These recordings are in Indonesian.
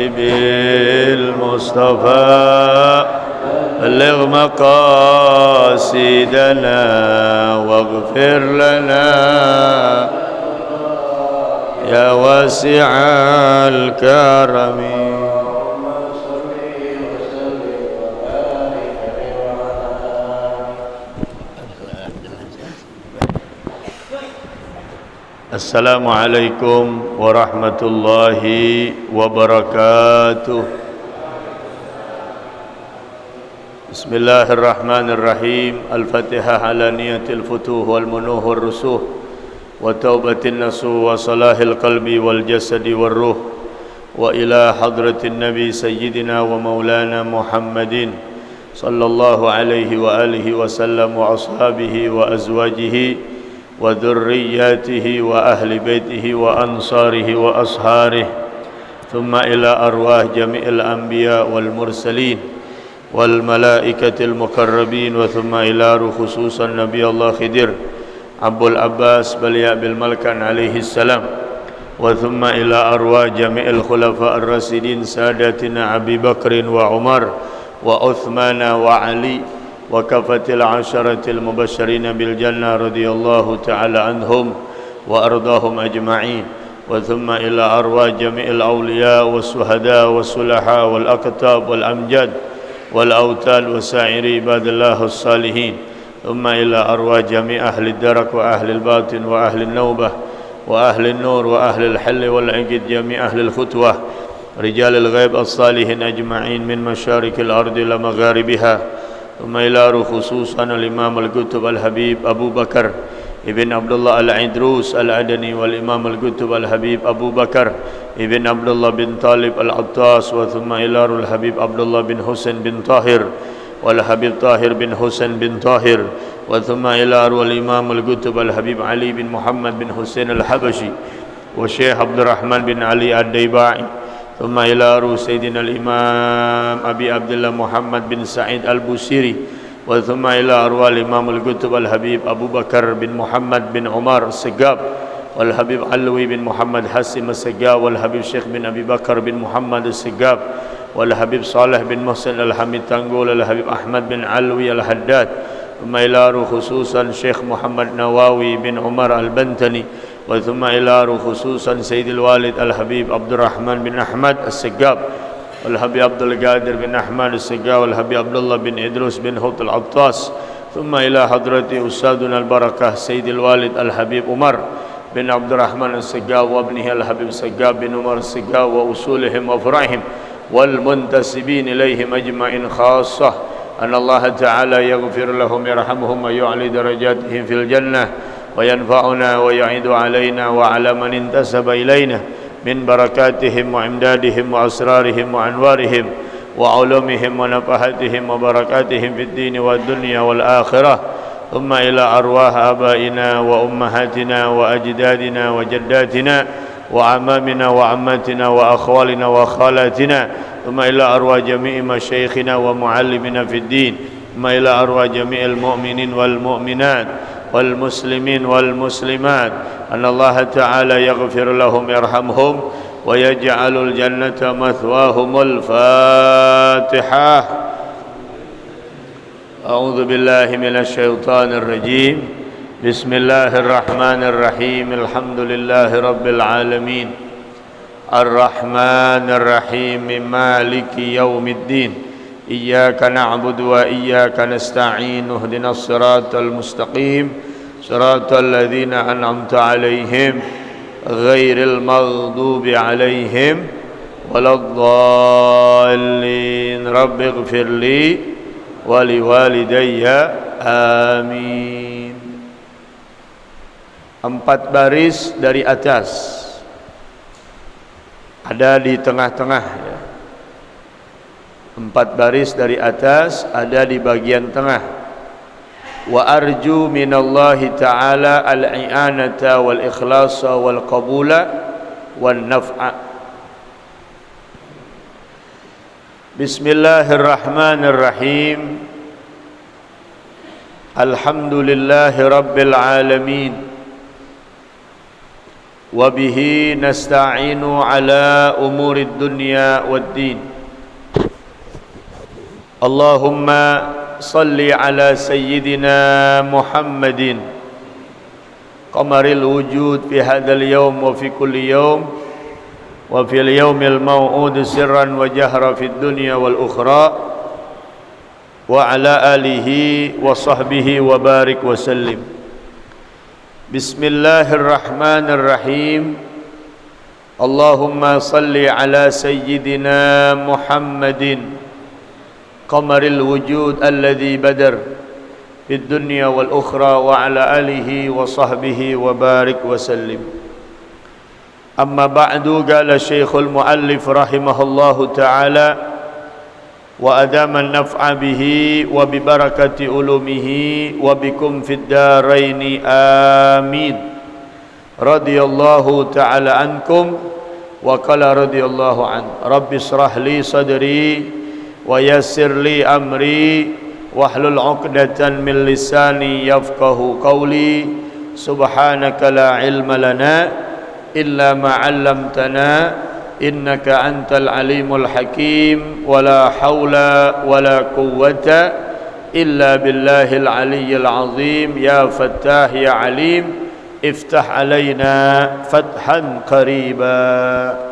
بالمصطفى بلغ مقاصدنا واغفر لنا يا واسع الكرم. Assalamualaikum warahmatullahi wabarakatuh. Bismillahirrahmanirrahim. Al-Fatihah ala niyatil futuh wal munuh wal rusuh wa taubatin nasuh wa salahil qalbi wal jasadi wal ruh wa ila hadratin nabi sayyidina wa maulana Muhammadin sallallahu alaihi wa alihi wa sallam wa ashabihi wa azwajihi wa dhurriyyatihi wa ahli baitihi wa ansarihi wa asharihi thumma ila arwah jami'il anbiya wal mursalin wal malaikatil mukarrabin wa thumma ila ruh khususan Nabi Allah Khidir Abul Abbas Balya bil Malkan alaihi salam wa thumma ila arwah jami'il khulafa ar-rasidin sadatina Abi Bakrin wa Umar wa Uthman wa Ali wa kafatil asharatil mubasyirin bil jannah radhiyallahu ta'ala anhum wa ardahum ajma'in wa thumma ila arwah jami'il awliya was suhada was sulaha wal aqtab wal amjad wal autal wa sa'iri ibadillah as-salihin thumma ila arwah jami' ahli darak wa ahli al-batin wa ahli an-nawbah wa ahli an-nur wa ahli al-hall wal 'aqd jami' ahli al-khutwah rijal al-ghaib as-salihin ajma'in min masyarikil ardi ila magharibiha ثم إلى خصوصا الإمام القطب الحبيب أبو بكر ابن عبد الله العدروس العدني والإمام القطب الحبيب أبو بكر ابن عبد الله بن طالب العطاس وثم إلى الحبيب عبد الله بن حسين بن طاهر والحبيب طاهر بن حسين بن طاهر وثم إلى الإمام القطب الحبيب علي بن محمد بن حسين الحبشي والشيخ عبد الرحمن بن علي الديباعي ثم إلى روح سيدنا الإمام أبي عبد الله محمد بن سعيد البوسيري وثم إلى أرواح الإمام القطب الحبيب أبو بكر بن محمد بن عمر السقاب والحبيب علوي بن محمد حسن السقاب والحبيب شيخ بن أبي بكر بن محمد السقاب والحبيب صالح بن محسن الحميد تنقول الحبيب أحمد بن علوي الحداد ثم إلى روح خصوصا شيخ محمد نواوي بن عمر البنتني وثم إلى خصوصا سيد الوالد الحبيب عبد الرحمن بن أحمد السقاب والحبيب عبد القادر بن أحمد السقاب والحبيب عبد الله بن إدروس بن هوت العطاس ثم إلى حضرة أستاذنا البركة سيد الوالد الحبيب عمر بن عبد الرحمن السقاب وابنه الحبيب السقاب بن عمر السقاب وأصولهم وفرعهم والمنتسبين إليهم أجمعين خاصة أن الله تعالى يغفر لهم يرحمهم ويعلي درجاتهم في الجنة وينفعنا ويعيد علينا وعلى من انتسب إلينا من بركاتهم وإمدادهم وأسرارهم وأنوارهم وعلومهم ونفحاتهم وبركاتهم في الدين والدنيا والآخرة ثم إلى أرواح آبائنا وأمهاتنا وأجدادنا وجداتنا وعمامنا وعماتنا وأخوالنا وخالاتنا ثم إلى أرواح جميع مشايخنا ومعلمنا في الدين ثم إلى أرواح جميع المؤمنين والمؤمنات والمسلمين والمسلمات أن الله تعالى يغفر لهم يرحمهم ويجعل الجنة مثواهم. الفاتحة. أعوذ بالله من الشيطان الرجيم. بسم الله الرحمن الرحيم. الحمد لله رب العالمين الرحمن الرحيم مالك يوم الدين إياك نعبد وإياك نستعين اهدنا الصراط المستقيم صراط الذين أنعمت عليهم غير المغضوب عليهم ولا الضالين رب اغفر لي ولوالدي آمين. 4 baris dari atas, ada di tengah-tengah ya. 4 baris dari atas, ada di bagian tengah. Wa arju minallahi ta'ala al-i'anata wal ikhlasa wal qabula wan naf'a. Bismillahirrahmanirrahim. Alhamdulillahi rabbil alamin. وبه نستعين على أمور الدنيا والدين. اللهم صل على سيدنا محمد قمر الوجود في هذا اليوم وفي كل يوم وفي اليوم الموعود سرا وجهرا في الدنيا والأخرى وعلى آله وصحبه وبارك وسلم. بسم الله الرحمن الرحيم. اللهم صل على سيدنا محمد قمر الوجود الذي بدر في الدنيا والأخرى وعلى آله وصحبه وبارك وسلم. أما بعد، قال الشيخ المؤلف رحمه الله تعالى وأدام النفع به وببركة علومه وبكم في الدارين آمين. رضي الله تعالى عنكم وقال رضي الله عنه. رب اشرح لي صدري ويسر لي أمري واحلل عقدة من لساني يفقه قولي. سبحانك لا علم لنا إلا ما علمتنا إنك أنت العليم الحكيم. ولا حول ولا قوة إلا بالله العلي العظيم. يا فتاح يا عليم افتح علينا فتحا قريبا.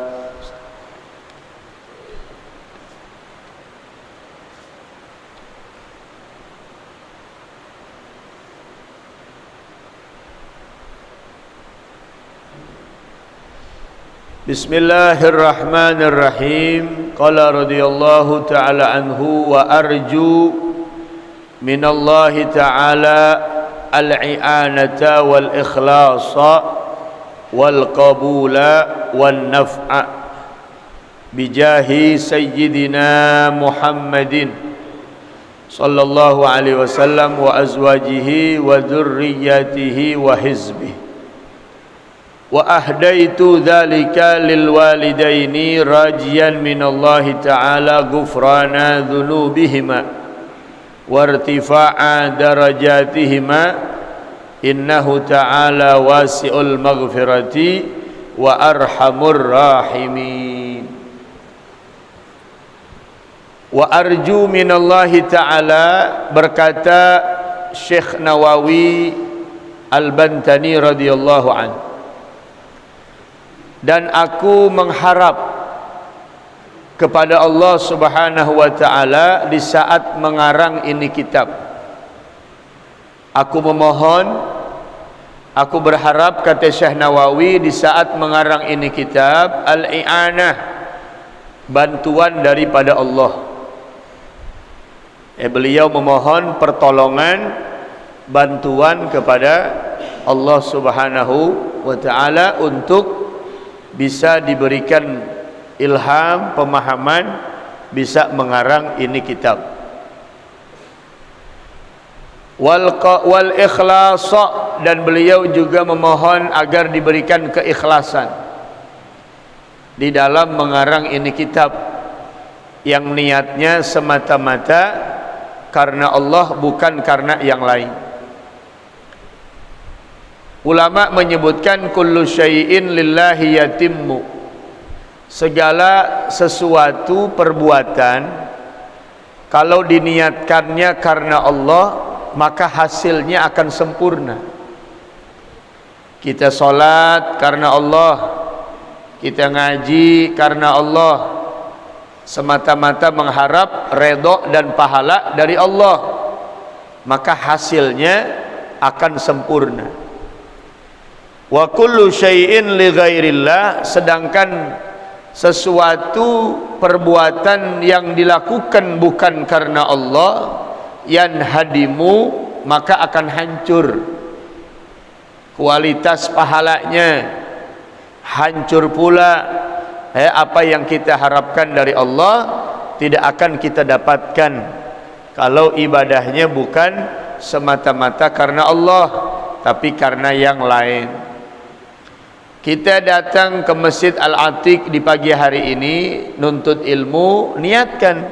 Bismillahirrahmanirrahim. Qala radhiyallahu ta'ala anhu wa arju minallahi ta'ala al-i'anata wal ikhlasa wal qabula wan naf'a bijahi sayyidina Muhammadin sallallahu alaihi wasallam wa azwajihi wa dhurriyyatihi wa hizbihi. Wa ahdaitu dzalika lil walidaini rajiyan minallahi ta'ala ghufrana dzunubihima wa irtifa'a darajatihima innahu ta'ala wasi'ul maghfirati wa arhamur rahimin. Wa arju minallahi ta'ala, berkata Syekh Nawawi Al-Bantani radhiyallahu anhu, dan aku mengharap kepada Allah Subhanahu wa ta'ala di saat mengarang ini kitab. Aku memohon, aku berharap, kata Syekh Nawawi, di saat mengarang ini kitab, al-i'anah, bantuan daripada Allah. Beliau memohon pertolongan, bantuan kepada Allah Subhanahu wa ta'ala untuk bisa diberikan ilham, pemahaman, bisa mengarang ini kitab. Wal ikhlasa, dan beliau juga memohon agar diberikan keikhlasan di dalam mengarang ini kitab, yang niatnya semata-mata karena Allah, bukan karena yang lain. Ulama menyebutkan kullu syai'in lillahi yatimmu, segala sesuatu perbuatan kalau diniatkannya karena Allah maka hasilnya akan sempurna. Kita salat karena Allah, kita ngaji karena Allah, semata-mata mengharap redha dan pahala dari Allah, maka hasilnya akan sempurna. Wa kullu syai'in li ghairillah, sedangkan sesuatu perbuatan yang dilakukan bukan karena Allah, yanhadimu, maka akan hancur kualitas pahalanya, hancur pula apa yang kita harapkan dari Allah tidak akan kita dapatkan kalau ibadahnya bukan semata-mata karena Allah tapi karena yang lain. Kita datang ke Masjid Al-Atiq di pagi hari ini nuntut ilmu, niatkan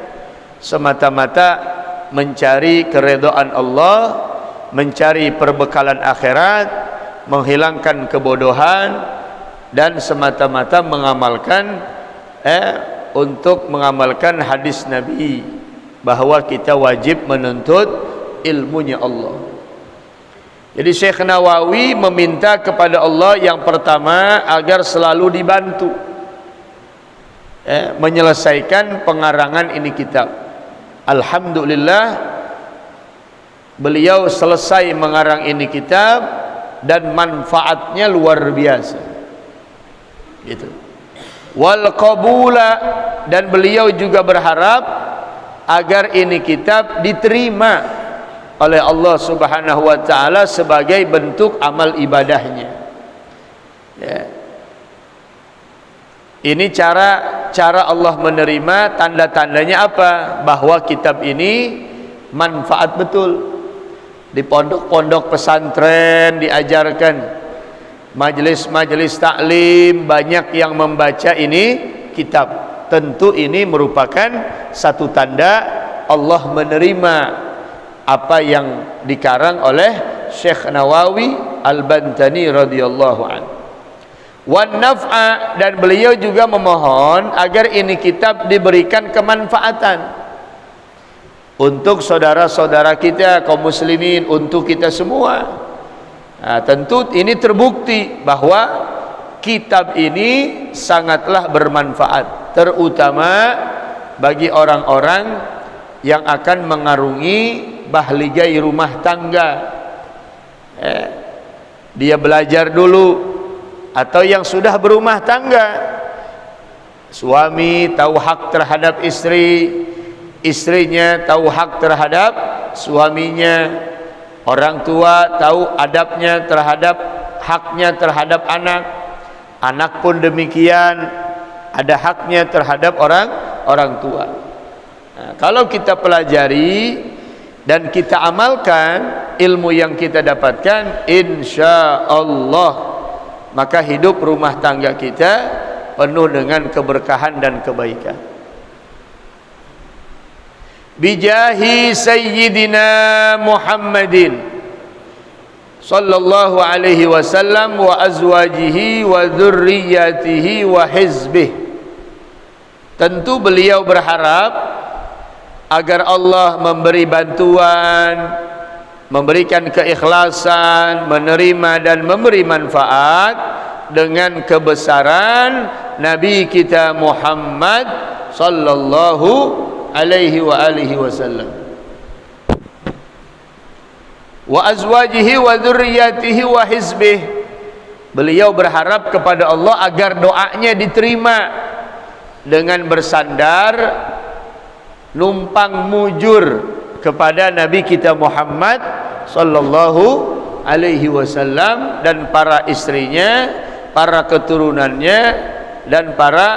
semata-mata mencari keredaan Allah, mencari perbekalan akhirat, menghilangkan kebodohan, dan semata-mata mengamalkan untuk mengamalkan hadis Nabi bahwa kita wajib menuntut ilmunya Allah. Jadi Syekh Nawawi meminta kepada Allah yang pertama agar selalu dibantu menyelesaikan pengarangan ini kitab. Alhamdulillah beliau selesai mengarang ini kitab dan manfaatnya luar biasa. Gitu. Wal qabula, dan beliau juga berharap agar ini kitab diterima oleh Allah Subhanahu wa taala sebagai bentuk amal ibadahnya. Ya. Ini cara Allah menerima, tanda-tandanya apa? Bahwa kitab ini manfaat betul. Di pondok-pondok pesantren diajarkan, majelis-majelis taklim banyak yang membaca ini kitab. Tentu ini merupakan satu tanda Allah menerima apa yang dikarang oleh Syekh Nawawi Al-Bantani radhiyallahu anhu. Wan naf'a, dan beliau juga memohon agar ini kitab diberikan kemanfaatan untuk saudara-saudara kita kaum muslimin, untuk kita semua. Nah, tentu ini terbukti bahwa kitab ini sangatlah bermanfaat, terutama bagi orang-orang yang akan mengarungi bahligai rumah tangga. Dia belajar dulu, atau yang sudah berumah tangga, suami tahu hak terhadap istri, istrinya tahu hak terhadap suaminya, orang tua tahu adabnya terhadap haknya terhadap anak, anak pun demikian ada haknya terhadap orang tua. Nah, kalau kita pelajari dan kita amalkan ilmu yang kita dapatkan, insya Allah maka hidup rumah tangga kita penuh dengan keberkahan dan kebaikan. Bijahi sayyidina Muhammadin sallallahu alaihi wasallam wa azwajihi wa dzurriyyatihi wa hizbih. Tentu beliau berharap agar Allah memberi bantuan, memberikan keikhlasan, menerima dan memberi manfaat dengan kebesaran Nabi kita Muhammad sallallahu alaihi wa alihi wasallam, wa azwajihi wa dzurriyyatihi wa hizbih. Beliau berharap kepada Allah agar doanya diterima dengan bersandar numpang mujur kepada Nabi kita Muhammad sallallahu alaihi wasallam dan para istrinya, para keturunannya dan para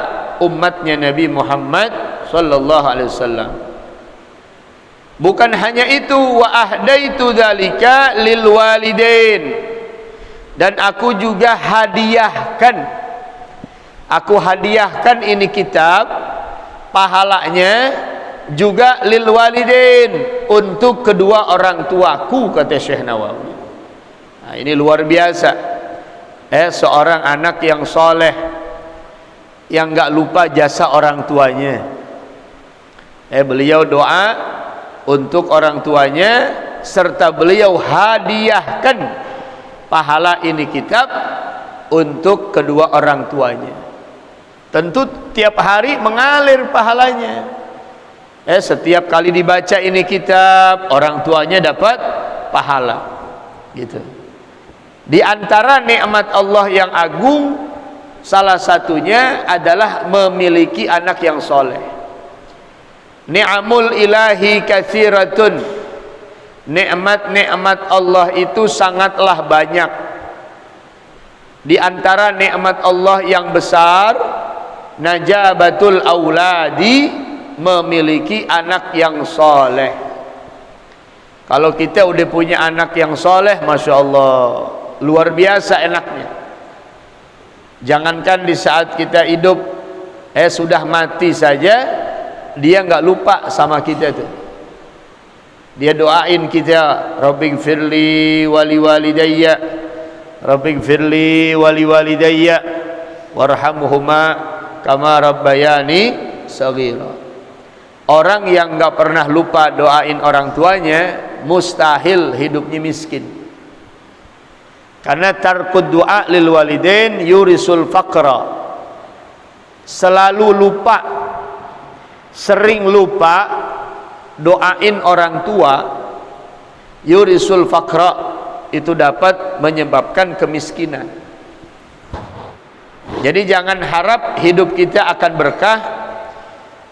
umatnya Nabi Muhammad sallallahu alaihi wasallam. Bukan hanya itu, wa ahdaitu dzalika lil walidain, dan aku juga hadiahkan ini kitab pahalanya juga lil walidain, untuk kedua orang tuaku, kata Syekh Nawawi. Nah, ini luar biasa. Seorang anak yang soleh, yang enggak lupa jasa orang tuanya. Beliau doa untuk orang tuanya, serta beliau hadiahkan pahala ini kitab untuk kedua orang tuanya. Tentu tiap hari mengalir pahalanya. Setiap kali dibaca ini kitab, orang tuanya dapat pahala. Gitu. Di antara nikmat Allah yang agung, salah satunya adalah memiliki anak yang soleh. Ni'amul ilahi katsiratun, nikmat-nikmat Allah itu sangatlah banyak. Di antara nikmat Allah yang besar, najabatul auladi, memiliki anak yang soleh. Kalau kita udah punya anak yang soleh, Masya Allah, luar biasa enaknya. Jangankan di saat kita hidup, sudah mati saja dia nggak lupa sama kita tuh. Dia doain kita, Rabbighfirli wali walidayya, Rabbighfirli wali walidayya. warhamhuma kama rabbayani shaghira. Orang yang enggak pernah lupa doain orang tuanya mustahil hidupnya miskin. Karena tarkud doa lil walidain yurisul faqra. Selalu lupa, sering lupa doain orang tua yurisul faqra, itu dapat menyebabkan kemiskinan. Jadi jangan harap hidup kita akan berkah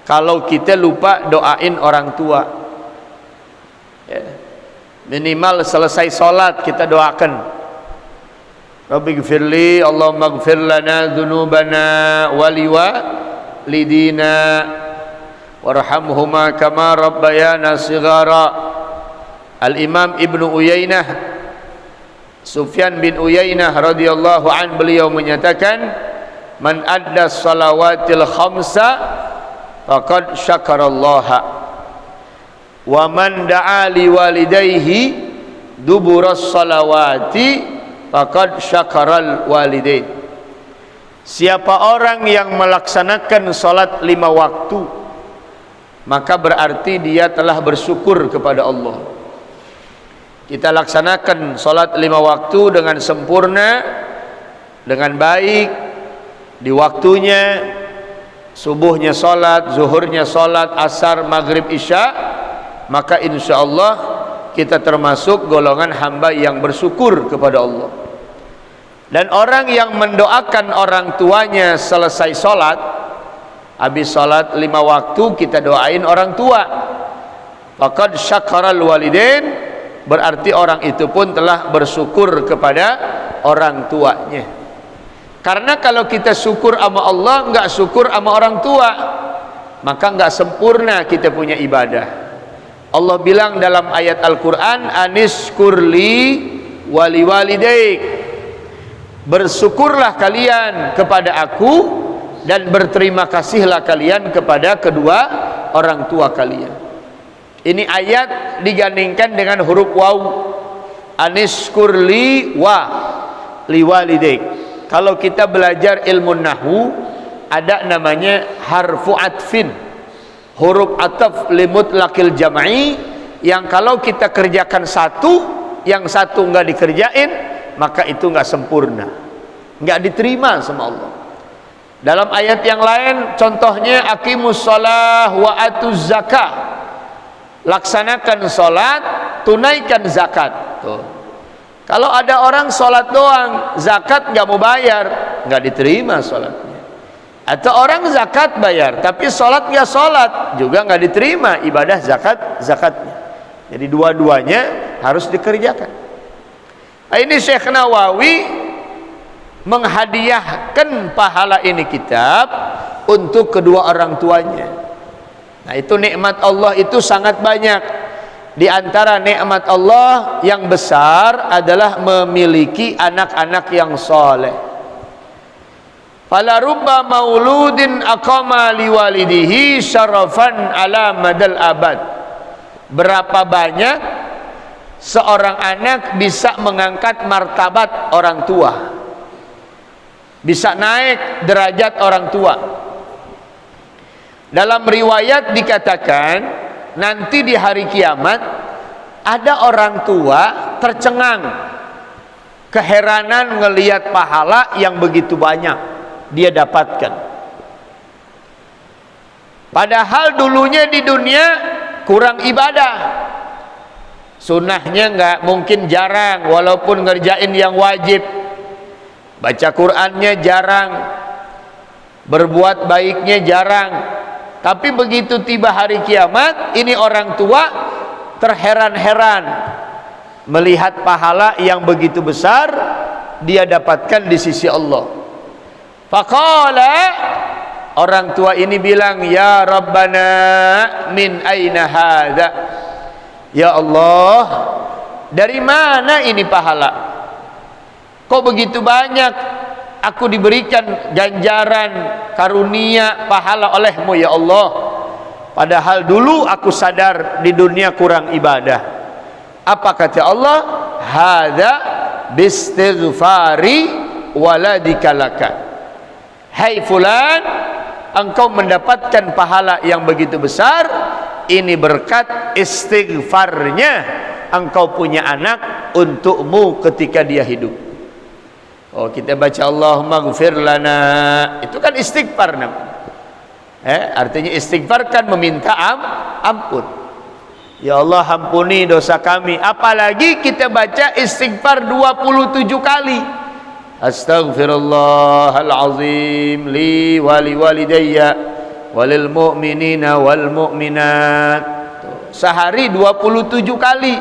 kalau kita lupa doain orang tua. Ya. Minimal selesai sholat kita doakan, Rabbighfirli, Allahumma ighfir lana dzunubana wa liwalidina warhamhuma kama rabbayana shighara. Al-Imam Ibnu Uyainah, Sufyan bin Uyainah radhiyallahu an, beliau menyatakan, man adda salawatil khamsa faqad syakarallaha wa man da'a liwalidayhi duburas salawati faqad syakaral walidain. Siapa orang yang melaksanakan salat 5 waktu, maka berarti dia telah bersyukur kepada Allah. Kita laksanakan salat 5 waktu dengan sempurna, dengan baik, di waktunya, subuhnya salat, zuhurnya salat, asar, maghrib, isya, maka insya Allah kita termasuk golongan hamba yang bersyukur kepada Allah. Dan orang yang mendoakan orang tuanya selesai salat, habis salat 5 waktu kita doain orang tua, faqad syakaral walidain, berarti orang itu pun telah bersyukur kepada orang tuanya. Karena kalau kita syukur sama Allah, enggak syukur sama orang tua, maka enggak sempurna kita punya ibadah. Allah bilang dalam ayat Al-Quran, anishkurli wali walidaik, bersyukurlah kalian kepada aku dan berterima kasihlah kalian kepada kedua orang tua kalian. Ini ayat digandingkan dengan huruf waw, anishkurli wa liwalidaik. Kalau kita belajar ilmu nahwu, ada namanya harfu atfin, huruf ataf limutlaqil jam'i, yang kalau kita kerjakan satu, yang satu enggak dikerjain, maka itu enggak sempurna, enggak diterima sama Allah. Dalam ayat yang lain, contohnya aqimus shalah wa atuz zakah, laksanakan salat, tunaikan zakat. Tuh. Kalau ada orang sholat doang, zakat nggak mau bayar, nggak diterima sholatnya. Atau orang zakat bayar, tapi sholat nggak sholat, juga nggak diterima ibadah zakatnya. Jadi dua-duanya harus dikerjakan. Nah, ini Syekh Nawawi menghadiahkan pahala ini kitab untuk kedua orang tuanya. Nah, itu nikmat Allah itu sangat banyak. Di antara nikmat Allah yang besar adalah memiliki anak-anak yang soleh. Fala rubba mauludin aqama liwalidihi syarafan ala madal abad. Berapa banyak seorang anak bisa mengangkat martabat orang tua, bisa naik derajat orang tua. Dalam riwayat dikatakan, nanti di hari kiamat ada orang tua tercengang, keheranan ngelihat pahala yang begitu banyak dia dapatkan. Padahal dulunya di dunia kurang ibadah, sunnahnya nggak mungkin jarang, walaupun ngerjain yang wajib, baca Qur'annya jarang, berbuat baiknya jarang. Tapi begitu tiba hari kiamat, ini orang tua terheran-heran melihat pahala yang begitu besar dia dapatkan di sisi Allah. Faqala, orang tua ini bilang, ya Rabbana min aina hadza, ya Allah, dari mana ini pahala? Kok begitu banyak aku diberikan ganjaran karunia pahala olehmu ya Allah, padahal dulu aku sadar di dunia kurang ibadah. Apa kata Allah? Hadza bistighfari waladika laka, hai fulan, engkau mendapatkan pahala yang begitu besar, ini berkat istighfarnya engkau punya anak untukmu ketika dia hidup. Oh, kita baca Allahumma ghfir lana, itu kan istighfar namanya. Artinya istighfar kan meminta ampun. Ya Allah, ampuni dosa kami. Apalagi kita baca istighfar 27 kali. Astaghfirullahalazim li wali walidayya walil mu'minina wal mu'minat. Sehari 27 kali.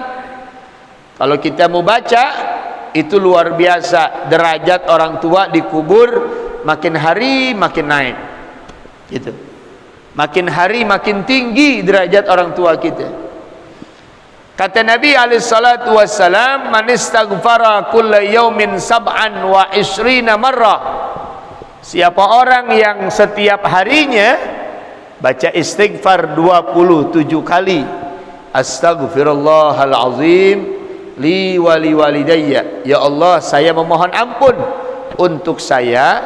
Kalau kita mau baca, itu luar biasa. Derajat orang tua dikubur makin hari makin naik. Gitu. Makin hari makin tinggi derajat orang tua kita. Kata Nabi alaihissalatu wassalam, man istaghfara kulla yaumin sab'an wa ishrina marrah, siapa orang yang setiap harinya baca istighfar 27 kali, astaghfirullahalazim li wali walidayya, ya Allah saya memohon ampun untuk saya,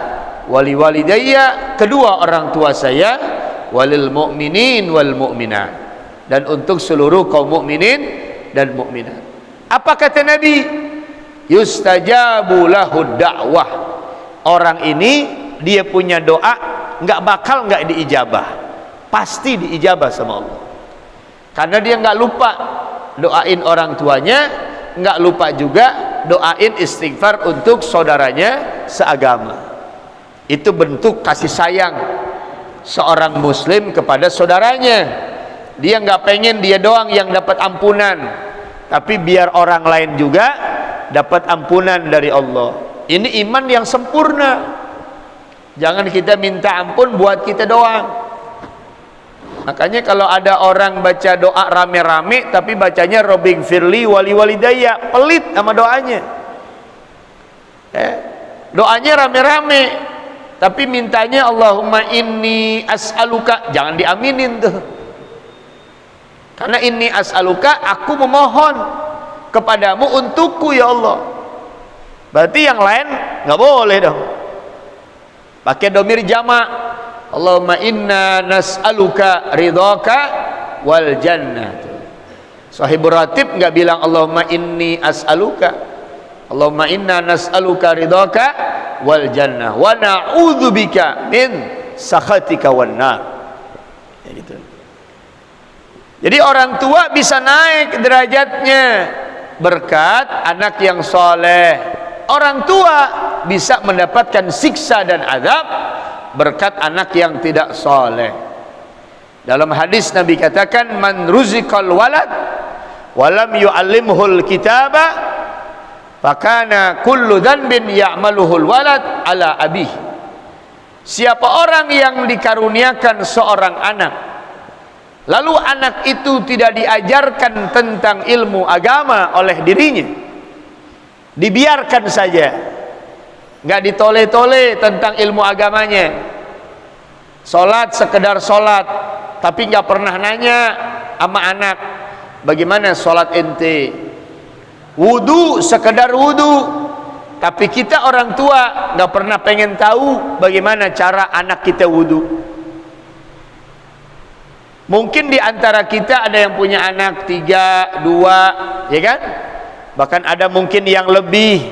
wali walidayya kedua orang tua saya, walil mu'minin wal mu'minat, dan untuk seluruh kaum mukminin dan mukminat. Apa kata Nabi? Yustajabu lahu da'wah. Orang ini dia punya doa nggak bakal nggak diijabah, pasti diijabah sama Allah. Karena dia nggak lupa doain orang tuanya, nggak lupa juga doain istighfar untuk saudaranya seagama. Itu bentuk kasih sayang seorang muslim kepada saudaranya. Dia nggak pengen dia doang yang dapat ampunan, tapi biar orang lain juga dapat ampunan dari Allah. Ini iman yang sempurna. Jangan kita minta ampun buat kita doang. Makanya kalau ada orang baca doa rame-rame tapi bacanya Robing Firli wali walidayya, pelit sama doanya. Doanya rame-rame tapi mintanya Allahumma inni as'aluka, jangan diaminin tuh. Karena inni as'aluka, aku memohon kepadamu untukku ya Allah. Berarti yang lain nggak boleh dong. Pakai domir jamak. Allahumma inna nas'aluka ridhaka wal jannah. Sahibur Ratib nggak bilang Allahumma inni as'aluka. Allahumma inna nas'aluka ridhaka wal jannah wa na'udzubika min sakhatika wan nar. Ya gitu. Jadi orang tua bisa naik derajatnya berkat anak yang soleh. Orang tua bisa mendapatkan siksa dan azab berkat anak yang tidak soleh. Dalam hadis Nabi katakan, man ruzikal walad walam yu'allimhul kitaba fakana kullu dhanbin ya'maluhul walad ala abih. Siapa orang yang dikaruniakan seorang anak, lalu anak itu tidak diajarkan tentang ilmu agama oleh dirinya, dibiarkan saja, nggak ditole-tole tentang ilmu agamanya, sholat sekedar sholat, tapi nggak pernah nanya sama anak bagaimana sholat ente, wudu sekedar wudu, tapi kita orang tua nggak pernah pengen tahu bagaimana cara anak kita wudu. Mungkin di antara kita ada yang punya anak 3, 2, ya kan? Bahkan ada mungkin yang lebih.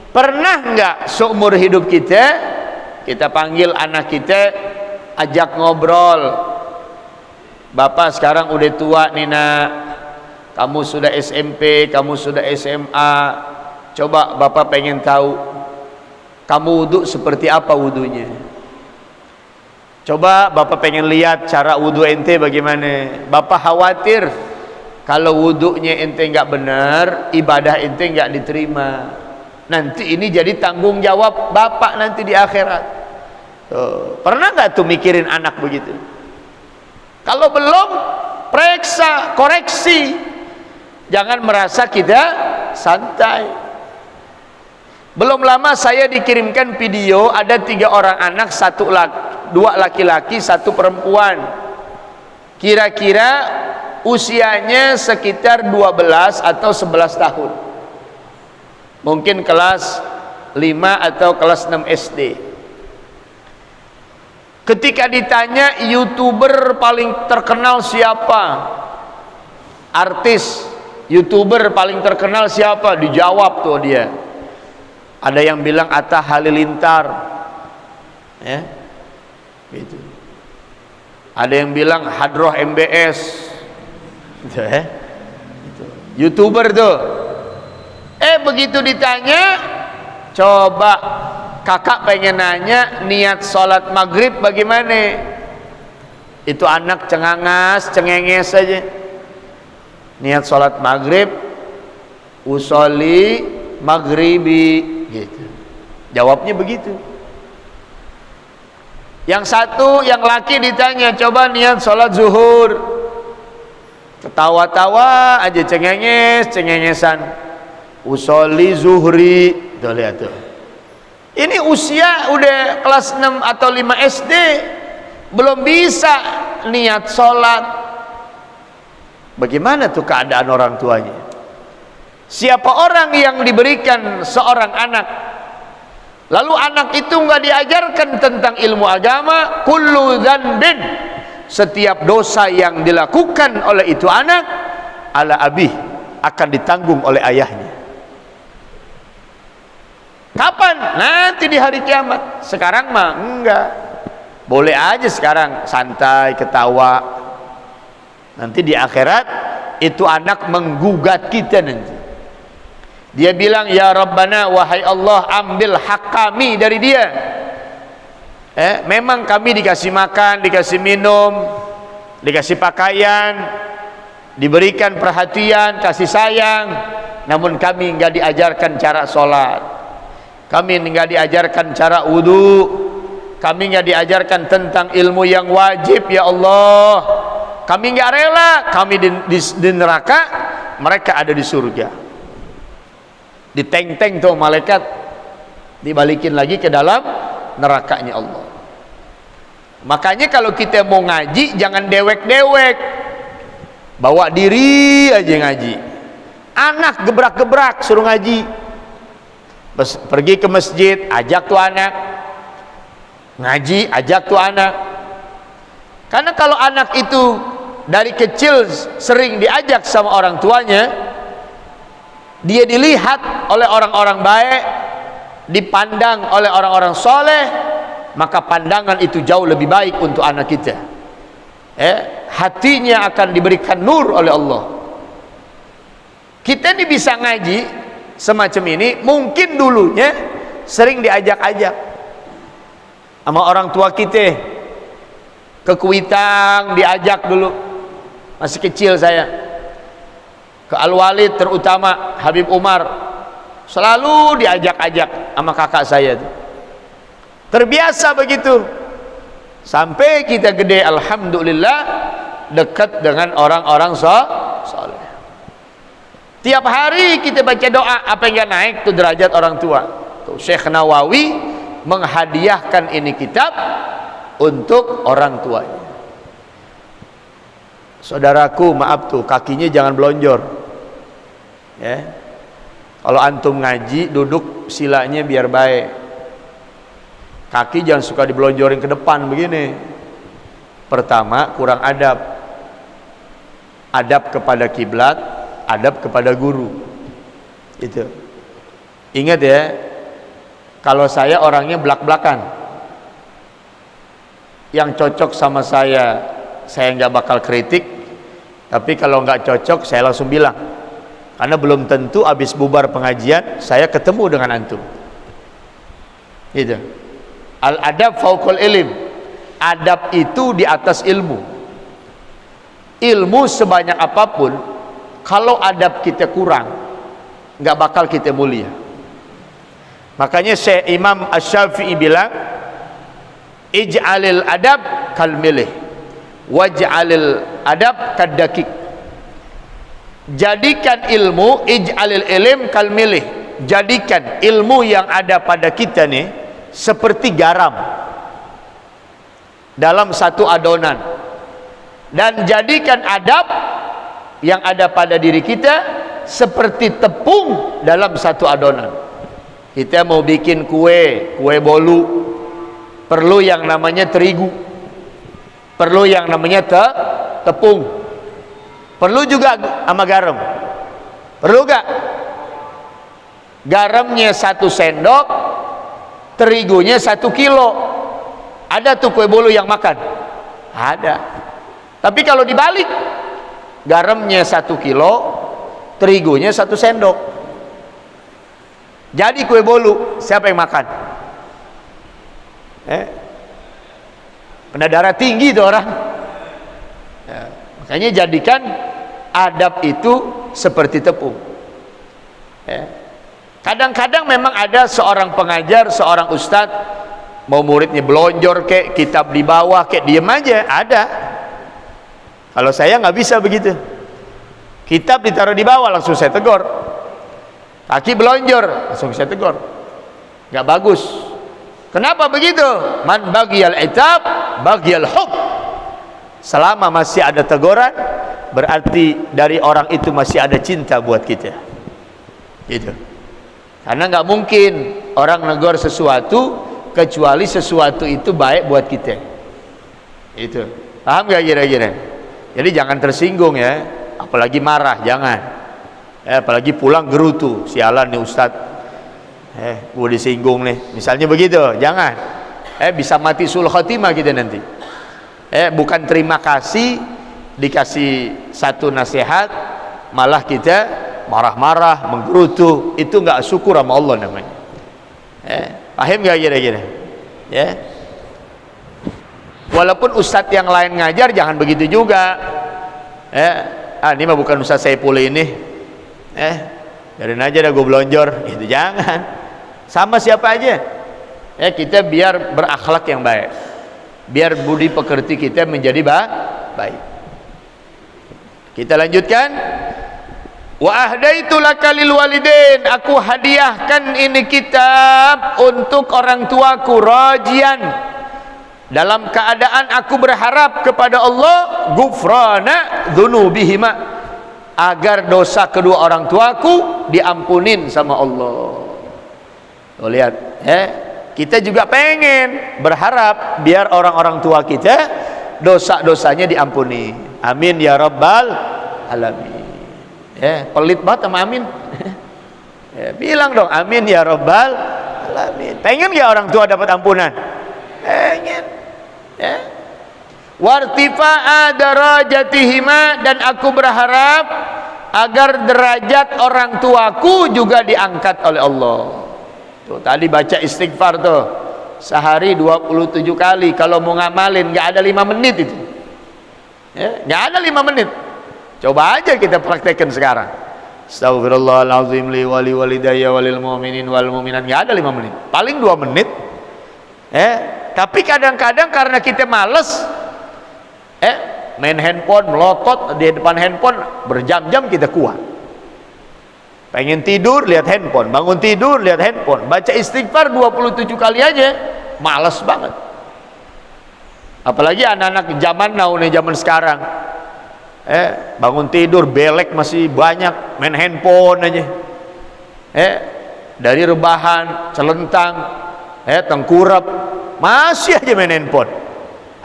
Pernah nggak seumur hidup kita panggil anak kita, ajak ngobrol, Bapak sekarang udah tua nih nak, kamu sudah SMP, kamu sudah SMA, coba Bapak pengen tahu kamu wudu seperti apa wudunya. Coba Bapak pengen lihat cara wudu ente bagaimana. Bapak khawatir kalau wudunya ente nggak benar, ibadah ente nggak diterima. Nanti ini jadi tanggung jawab Bapak nanti di akhirat. Tuh. Pernah nggak tuh mikirin anak begitu? Kalau belum, periksa, koreksi. Jangan merasa kita santai. Belum lama saya dikirimkan video, ada 3 orang anak, 2 laki-laki, 1 perempuan. Kira-kira usianya sekitar 12 atau 11 tahun. Mungkin kelas 5 atau kelas 6 SD. Ketika ditanya YouTuber paling terkenal siapa, artis YouTuber paling terkenal siapa, dijawab tuh dia. Ada yang bilang Atta Halilintar, ya, gitu. Ada yang bilang Hadroh MBS, gitu, ya. Gitu. YouTuber tuh. Begitu ditanya, coba kakak pengen nanya niat sholat maghrib bagaimana? Itu anak cengangas, cengenges saja. Niat sholat maghrib, usolli maghribi, gitu. Jawabnya begitu. Yang satu, yang laki ditanya, coba niat sholat zuhur. Ketawa-tawa aja, cengenges, cengengesan. Usolli zuhri. Tuh lihat tuh. Ini usia udah kelas 6 atau 5 SD, belum bisa niat sholat. Bagaimana tuh keadaan orang tuanya? Siapa orang yang diberikan seorang anak, lalu anak itu nggak diajarkan tentang ilmu agama, kullu dzanbin, setiap dosa yang dilakukan oleh itu anak, ala abih, akan ditanggung oleh ayahnya. Kapan? Nanti di hari kiamat. Sekarang mah enggak. Boleh aja sekarang santai, ketawa. Nanti di akhirat itu anak menggugat kita nanti. Dia bilang, ya Rabbana, wahai Allah, ambil hak kami dari dia. Memang kami dikasih makan, dikasih minum, dikasih pakaian, diberikan perhatian, kasih sayang, namun kami enggak diajarkan cara sholat. Kami enggak diajarkan cara wudu, kami enggak diajarkan tentang ilmu yang wajib, ya Allah. Kami enggak rela, kami di neraka, mereka ada di surga. Diteng-teng tuh malaikat, dibalikin lagi ke dalam nerakanya Allah. Makanya kalau kita mau ngaji, jangan dewek-dewek, bawa diri aja ngaji. Anak gebrak-gebrak suruh ngaji. Pergi ke masjid, ajak tuh anak ngaji, ajak tuh anak. Karena kalau anak itu dari kecil sering diajak sama orang tuanya, dia dilihat oleh orang-orang baik, dipandang oleh orang-orang soleh, maka pandangan itu jauh lebih baik untuk anak kita. Hatinya akan diberikan nur oleh Allah. Kita ini bisa ngaji semacam ini, mungkin dulunya sering diajak-ajak sama orang tua kita ke Kuitang, diajak dulu masih kecil saya, ke Al-Walid terutama Habib Umar, selalu diajak-ajak sama kakak saya tuh. Terbiasa begitu sampai kita gede, alhamdulillah dekat dengan orang-orang soleh. Tiap hari kita baca doa, apa yang naik tuh derajat orang tua. Tuh Syekh Nawawi menghadiahkan ini kitab untuk orang tuanya. Saudaraku, maaf tuh, kakinya jangan belonjor. Ya. Kalau antum ngaji, duduk silanya biar baik. Kaki jangan suka dibelonjorin ke depan begini. Pertama, kurang adab. Adab kepada kiblat, adab kepada guru. Itu. Ingat ya, kalau saya orangnya belak-belakan. Yang cocok sama saya nggak bakal kritik. Tapi kalau nggak cocok, saya langsung bilang. Karena belum tentu habis bubar pengajian saya ketemu dengan antum. Gitu. Al-adab fauqal ilm. Adab itu di atas ilmu. Ilmu sebanyak apapun, kalau adab kita kurang, nggak bakal kita mulia. Makanya Imam Asy-Syafi'i bilang, ij'alil adab kal milih, waj'alil adab kadakik. Jadikan ilmu, ij'alil ilm kal milih, jadikan ilmu yang ada pada kita nih seperti garam dalam satu adonan, dan jadikan adab yang ada pada diri kita seperti tepung dalam satu adonan. Kita mau bikin kue bolu, perlu yang namanya terigu, perlu yang namanya tepung, perlu juga sama garam. Perlu gak? Garamnya 1 sendok, terigunya 1 kilo. Ada tuh kue bolu yang makan? Ada. Tapi kalau dibalik, garamnya 1 kilo, terigunya 1 sendok. Jadi kue bolu, siapa yang makan? Kena darah tinggi itu orang. Makanya jadikan adab itu seperti tepung. Kadang-kadang memang ada seorang pengajar, seorang ustadz, mau muridnya belonjor kek, kitab di bawah kek, diem aja. Ada. Kalau saya nggak bisa begitu. Kitab ditaruh di bawah, langsung saya tegur. Kaki belonjor, langsung saya tegur. Nggak bagus. Kenapa begitu? Man bagiyal itab, bagiyal hub. Selama masih ada teguran, berarti dari orang itu masih ada cinta buat kita. Gitu. Karena nggak mungkin orang negor sesuatu kecuali sesuatu itu baik buat kita. Itu. Paham nggak kira-kira? Jadi jangan tersinggung ya, apalagi marah, jangan. Apalagi pulang gerutu, sialan nih ustadz. Gue disinggung nih, misalnya begitu, jangan. Bisa mati sul khotimah kita nanti. Bukan terima kasih dikasih satu nasihat, malah kita marah-marah, menggerutu, itu nggak syukur sama Allah namanya. Paham nggak kira-kira? Ya. Walaupun ustadz yang lain ngajar, jangan begitu juga. Ini mah bukan ustadz Saipul ini. Biarin aja dah gue belonjor, itu jangan. Sama siapa aja. Kita biar berakhlak yang baik, biar budi pekerti kita menjadi baik. Kita lanjutkan. Wa ahdaitu laka lil walidain, aku hadiahkan ini kitab untuk orang tuaku, rajian, dalam keadaan aku berharap kepada Allah, gufrana dzunubihima, agar dosa kedua orang tuaku diampunin sama Allah. Tuh lihat, kita juga pengen berharap biar orang-orang tua kita dosa-dosanya diampuni. Amin ya rabbal alamin. Pelit banget sama amin. Bilang dong amin ya rabbal alamin. Pengen gak orang tua dapat ampunan? Pengen. Wartifa'a darajatihima, dan aku berharap agar derajat orang tuaku juga diangkat oleh Allah. Tuh tadi baca istighfar tuh sehari 27 kali. Kalau mau ngamalin gak ada 5 menit itu. Gak ada 5 menit. Coba aja kita praktekkan sekarang. Astaghfirullahaladzim li wali walidayya walil mu'minin wal mu'minat. Gak ada 5 menit, paling 2 menit. Tapi kadang-kadang karena kita males, main handphone, melotot di depan handphone berjam-jam, kita kuat. Pengen tidur lihat handphone, bangun tidur lihat handphone. Baca istighfar 27 kali aja males banget. Apalagi anak-anak zaman now nih, zaman sekarang. Bangun tidur belek masih banyak, main handphone aja. Dari rebahan, celentang, tengkurap, masih aja main handphone.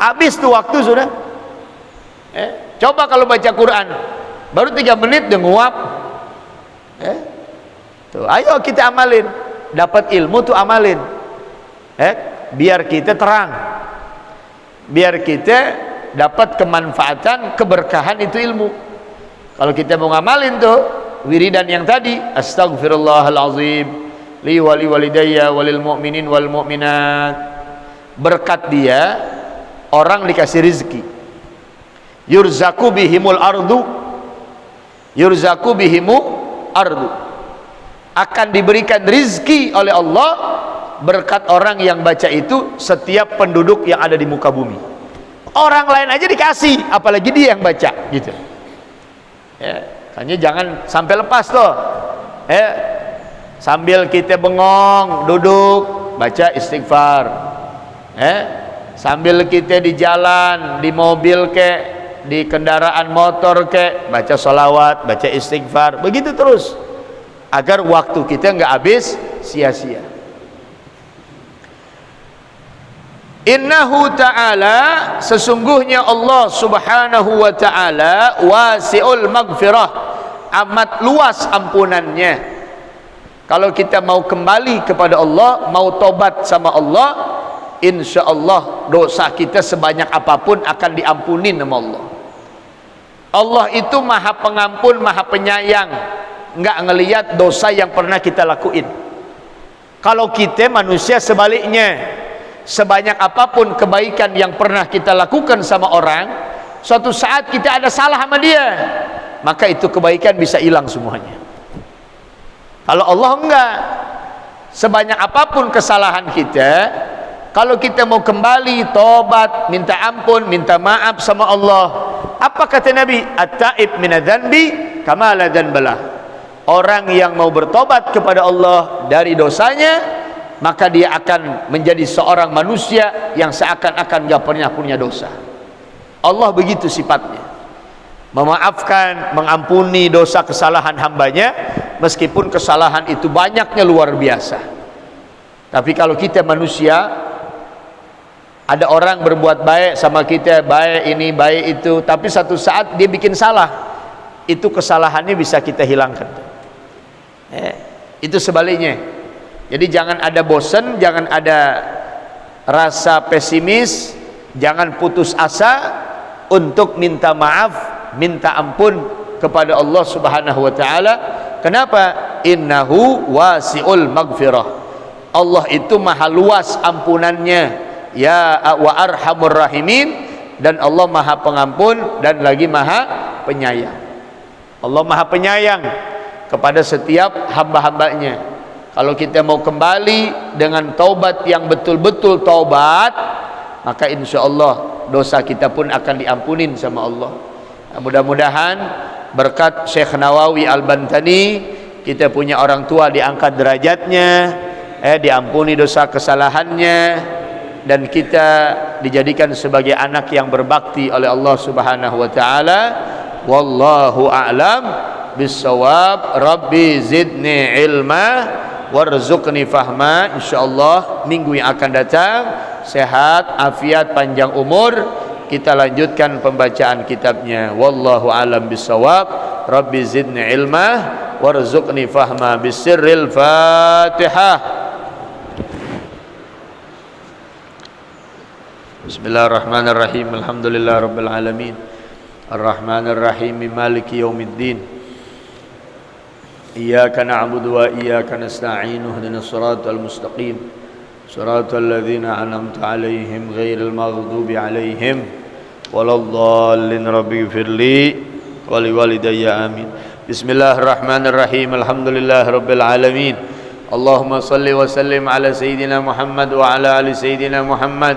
Habis tuh waktu sudah. Coba kalau baca Quran baru 3 menit udah nguap. Tuh, ayo kita amalin. Dapat ilmu tuh amalin. Biar kita terang, biar kita dapat kemanfaatan, keberkahan itu ilmu. Kalau kita mau ngamalin tuh wiridan yang tadi, astaghfirullahalazim li wali walidayya walil mu'minin wal mu'minat, berkat dia orang dikasih rizki. Yurzaku bihimul ardu, yurzaku bihimu ardu, akan diberikan rizki oleh Allah berkat orang yang baca itu, setiap penduduk yang ada di muka bumi. Orang lain aja dikasih, apalagi dia yang baca gitu. Makanya jangan sampai lepas tuh. Sambil kita bengong, duduk, baca istighfar. Sambil kita di jalan, di mobil kek, di kendaraan motor kek, baca sholawat, baca istighfar. Begitu terus, agar waktu kita nggak habis sia-sia. Innahu ta'ala, sesungguhnya Allah subhanahu wa ta'ala wasi'ul maghfirah, amat luas ampunannya. Kalau kita mau kembali kepada Allah, mau tobat sama Allah, insyaallah dosa kita sebanyak apapun akan diampuni sama Allah. Allah itu maha pengampun, maha penyayang, enggak ngelihat dosa yang pernah kita lakuin. Kalau kita manusia sebaliknya, sebanyak apapun kebaikan yang pernah kita lakukan sama orang, suatu saat kita ada salah sama dia, maka itu kebaikan bisa hilang semuanya. Kalau Allah enggak, sebanyak apapun kesalahan kita, kalau kita mau kembali, tobat, minta ampun, minta maaf sama Allah, apa kata Nabi? At-taib minadz-dzanbi kama la dzanbalah. Orang yang mau bertobat kepada Allah dari dosanya, maka dia akan menjadi seorang manusia yang seakan-akan gak pernah punya dosa. Allah begitu sifatnya, memaafkan, mengampuni dosa kesalahan hambanya, meskipun kesalahan itu banyaknya luar biasa. Tapi kalau kita manusia, ada orang berbuat baik sama kita, baik ini, baik itu, tapi satu saat dia bikin salah, itu kesalahannya bisa kita hilangkan. Itu sebaliknya. Jadi jangan ada bosan, jangan ada rasa pesimis, jangan putus asa untuk minta maaf, minta ampun kepada Allah Subhanahu wa taala. Kenapa? Innahu wasi'ul maghfirah. Allah itu maha luas ampunannya, ya wa arhamur rahimin, dan Allah maha pengampun dan lagi maha penyayang. Allah maha penyayang kepada setiap hamba-hambanya. Kalau kita mau kembali dengan taubat yang betul-betul taubat, maka insya Allah dosa kita pun akan diampunin sama Allah. Nah, mudah-mudahan berkat Syekh Nawawi Al-Bantani, kita punya orang tua diangkat derajatnya, diampuni dosa kesalahannya, dan kita dijadikan sebagai anak yang berbakti oleh Allah Subhanahu wa taala. Wallahu a'lam bissawab. Rabbi zidni ilma warzuqni fahma. Insyaallah minggu yang akan datang, sehat, afiat, panjang umur, kita lanjutkan pembacaan kitabnya. Wallahu alam bisawab. Rabbi zidni ilma warzuqni fahma. Bisirril Fatihah. Bismillahirrahmanirrahim. Alhamdulillah rabbil alamin. Ar-Rahmanir Rahim. Maliki yaumiddin. إياك نعبد وإياك نستعين اهدنا الصراط المستقيم صراط الذين أنعمت عليهم غير المغضوب عليهم ولا الضالين رب اغفر لي ولوالدي آمين بسم الله الرحمن الرحيم الحمد لله رب العالمين اللهم صل وسلم على سيدنا محمد وعلى آل سيدنا محمد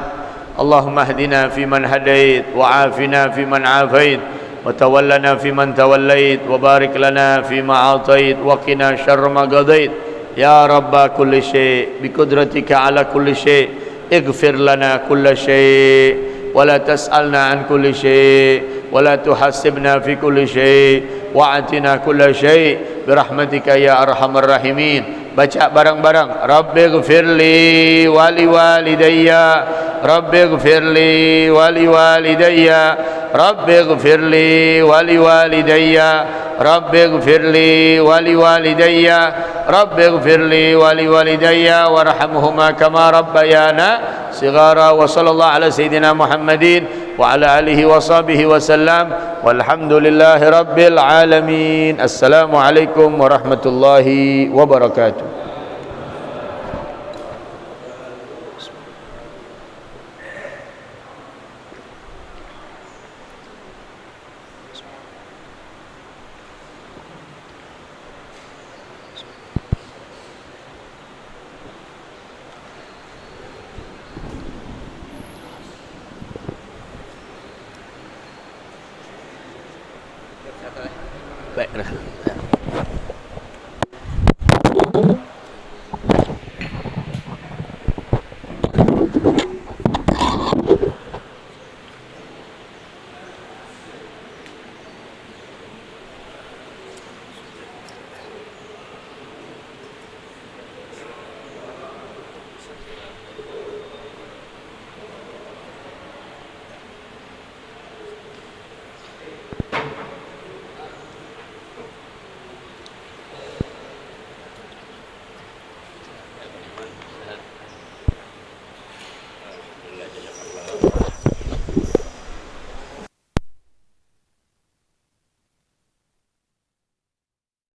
اللهم اهدنا فيمن هديت وعافنا فيمن عافيت وتولنا فيمن توليت وبارك لنا فيما أعطيت وقنا شر ما قضيت يا رب كل شيء بقدرتك على كل شيء اغفر لنا كل شيء ولا تسألنا عن كل شيء ولا تحاسبنا في كل شيء وأعطنا كل شيء برحمتك يا أرحم الراحمين. Baca bareng-bareng. Rabbighfirli wali walidayya, Rabbighfirli wali walidayya, Rabbighfirli wali walidayya, Rabbighfirli wali walidayya, Rabbighfirli wali walidayya warhamhuma kama rabbayana shighara. Wa sallallahu ala sayyidina Muhammadin wa ala alihi wa sahbihi wa sallam. Walhamdulillahi rabbil alamin. Assalamualaikum warahmatullahi wabarakatuh. Baik.